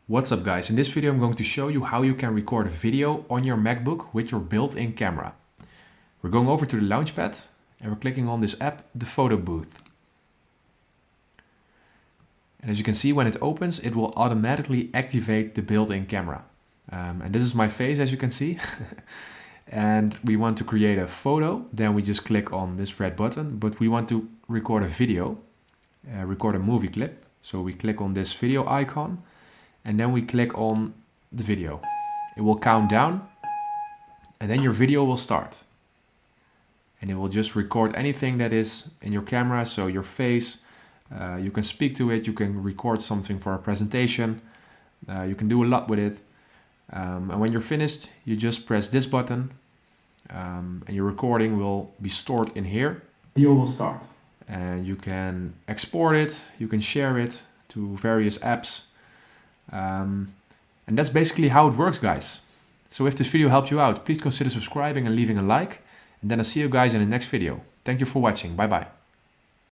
What's up guys, in this video I'm going to show you how you can record a video on your MacBook with your built-in camera. We're going over to the Launchpad and we're clicking on this app, the Photo Booth. And as you can see, when it opens, it will automatically activate the built-in camera. And this is my face, as you can see. And we want to create a photo, then we just click on this red button, but we want to record a video, record a movie clip. So we click on this video icon. And then we click on the video. It will count down and then your video will start. And it will just record anything that is in your camera, so your face, you can speak to it, you can record something for a presentation, you can do a lot with it. And when you're finished, you just press this button and your recording will be stored in here. Video will start. And you can export it, you can share it to various apps. And that's basically how it works, guys. So if this video helped you out, please consider subscribing and leaving a like. And then I'll see you guys in the next video. Thank you for watching. Bye bye.